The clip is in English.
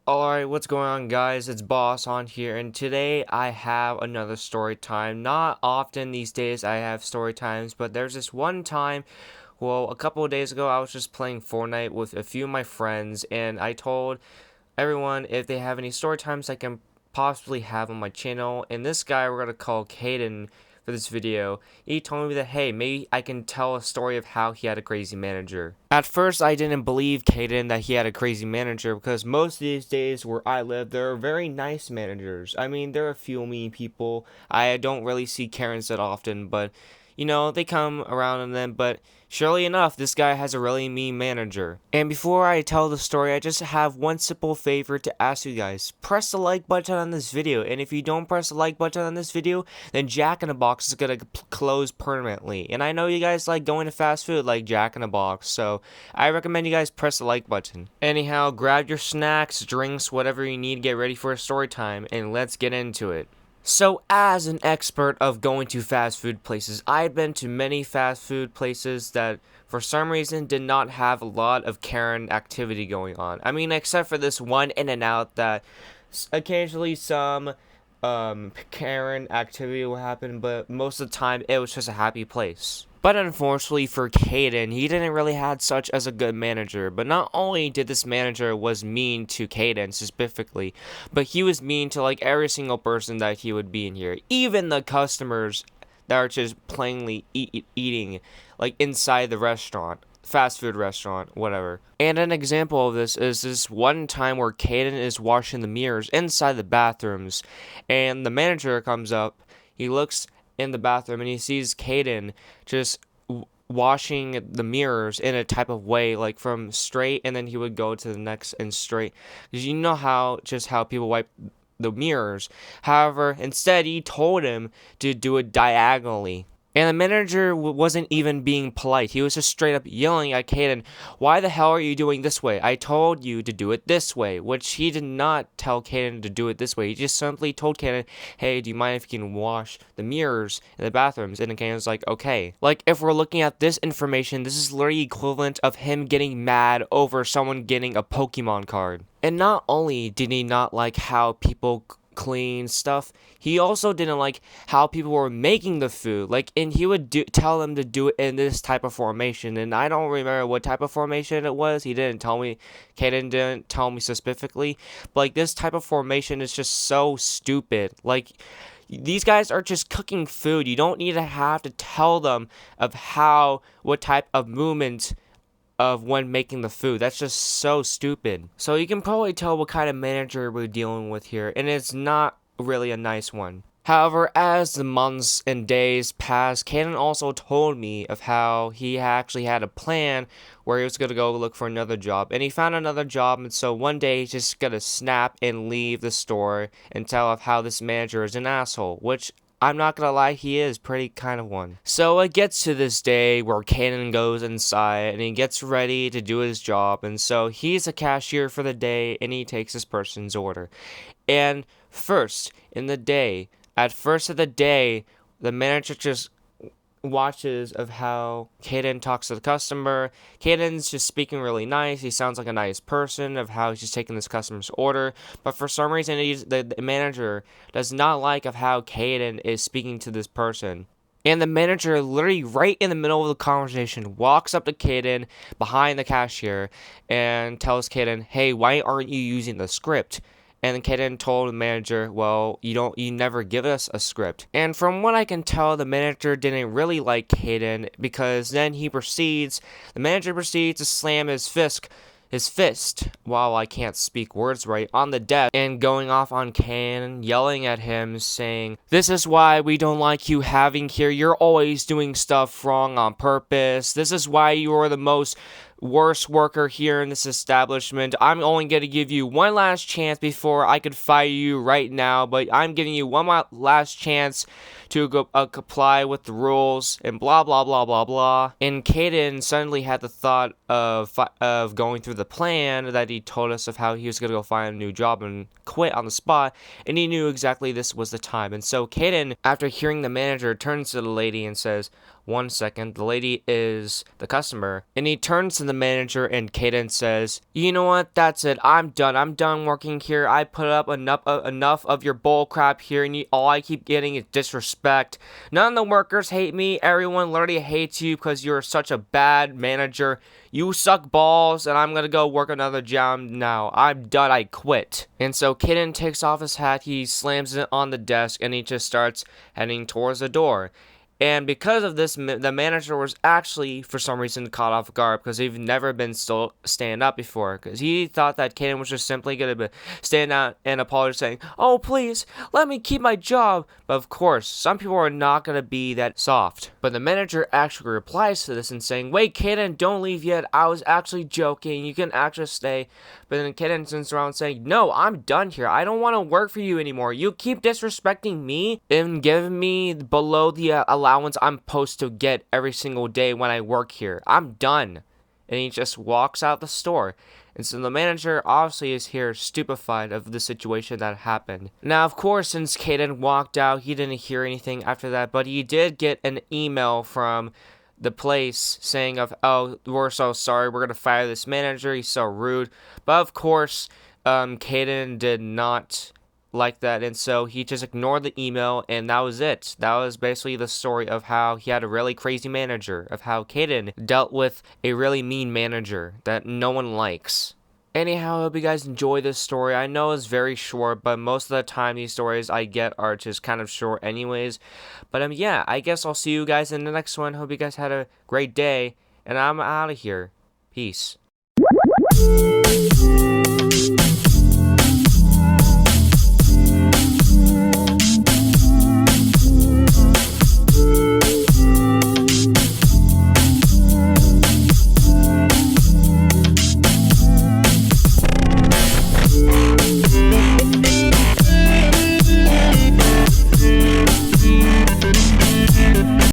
Alright, what's going on, guys? It's Boss on here, and today I have another story time. Not often these days I have story times, but there's this one time, well, a couple of days ago I was just playing Fortnite with a few of my friends, and I told everyone if they have any story times I can possibly have on my channel. And this guy we're gonna call Caden for this video, he told me that, hey, maybe I can tell a story of how he had a crazy manager. At first, I didn't believe Caden that he had a crazy manager because most of these days where I live, there are very nice managers. I mean, there are a few mean people. I don't really see Karens that often, but you know, they come around and then, but surely enough, this guy has a really mean manager. And before I tell the story, I just have one simple favor to ask you guys. Press the like button on this video, and if you don't press the like button on this video, then Jack in the Box is gonna close permanently. And I know you guys like going to fast food like Jack in the Box, so I recommend you guys press the like button. Anyhow, grab your snacks, drinks, whatever you need, get ready for a story time, and let's get into it. So, as an expert of going to fast food places, I've been to many fast food places that, for some reason, did not have a lot of Karen activity going on. I mean, except for this one In-N-Out that occasionally some Karen activity will happen, but most of the time it was just a happy place. But unfortunately for Caden, he didn't really have such as a good manager. But not only did this manager was mean to Caden specifically, but he was mean to like every single person that he would be in here. Even the customers that are just plainly eating like inside the restaurant. Fast food restaurant, whatever. And an example of this is this one time where Caden is washing the mirrors inside the bathrooms, and the manager comes up, he looks in the bathroom and he sees Caden just washing the mirrors in a type of way, like from straight, and then he would go to the next and straight, because you know how people wipe the mirrors. However, instead he told him to do it diagonally. And the manager wasn't even being polite. He was just straight up yelling at Caden, "Why the hell are you doing this way? I told you to do it this way." Which he did not tell Caden to do it this way. He just simply told Caden, "Hey, do you mind if you can wash the mirrors in the bathrooms?" And Caden was like, "Okay." Like, if we're looking at this information, this is literally equivalent of him getting mad over someone getting a Pokemon card. And not only did he not like how people clean stuff, he also didn't like how people were making the food, like, and he would tell them to do it in this type of formation, and I don't remember what type of formation it was. He didn't tell me. Kaden didn't tell me specifically, but like, this type of formation is just so stupid. Like, these guys are just cooking food. You don't need to have to tell them of what type of movement of when making the food. That's just so stupid. So you can probably tell what kind of manager we're dealing with here, and it's not really a nice one. However, as the months and days passed, Caden also told me of how he actually had a plan where he was going to go look for another job. And he found another job, and so one day he's just going to snap and leave the store and tell of how this manager is an asshole, which I'm not gonna lie, he is pretty kind of one. So it gets to this day where Caden goes inside and he gets ready to do his job, and so he's a cashier for the day and he takes this person's order. And at first of the day, the manager just watches of how Caden talks to the customer. Caden's just speaking really nice. He sounds like a nice person of how he's just taking this customer's order. But for some reason, the manager does not like of how Caden is speaking to this person. And the manager, literally right in the middle of the conversation, walks up to Caden behind the cashier and tells Caden, "Hey, why aren't you using the script?" And then Caden told the manager, "Well, you never give us a script." And from what I can tell, the manager didn't really like Caden, because then the manager proceeds to slam his fist, while I can't speak words right, on the desk, and going off on Caden, yelling at him, saying, "This is why we don't like you having here. You're always doing stuff wrong on purpose. This is why you are the worst worker here in this establishment. I'm only going to give you one last chance before I could fire you right now, but I'm giving you one last chance to go comply with the rules and blah blah blah blah blah. And Caden suddenly had the thought of going through the plan that he told us of how he was gonna go find a new job and quit on the spot, and he knew exactly this was the time. And so Caden, after hearing the manager, turns to the lady and says, "1 second, the lady is the customer." And he turns to the manager and Caden says, "You know what, that's it, I'm done working here. I put up enough of your bull crap here, and all I keep getting is disrespect. None of the workers hate me, everyone literally hates you because you're such a bad manager. You suck balls, and I'm gonna go work another job now. I'm done, I quit." And so Caden takes off his hat, he slams it on the desk, and he just starts heading towards the door. And because of this, the manager was actually, for some reason, caught off guard because he'd never been stand up before. Because he thought that Caden was just simply going to stand out and apologize, saying, "Oh, please, let me keep my job." But of course, some people are not going to be that soft. But the manager actually replies to this and saying, "Wait, Caden, don't leave yet. I was actually joking. You can actually stay." But then Caden turns around saying, "No, I'm done here. I don't want to work for you anymore. You keep disrespecting me and giving me below the allowance I'm supposed to get every single day when I work here. I'm done." And he just walks out the store. And so the manager obviously is here stupefied of the situation that happened. Now, of course, since Caden walked out, he didn't hear anything after that, but he did get an email from the place saying "Oh, we're so sorry, we're gonna fire this manager, he's so rude." But of course, Caden did not like that, and so he just ignored the email, and that was it. That was basically the story of how he had a really crazy manager, of how Caden dealt with a really mean manager that no one likes. Anyhow, I hope you guys enjoy this story. I know it's very short, but most of the time these stories I get are just kind of short anyways. But yeah, I guess I'll see you guys in the next one. Hope you guys had a great day, and I'm out of here. Peace.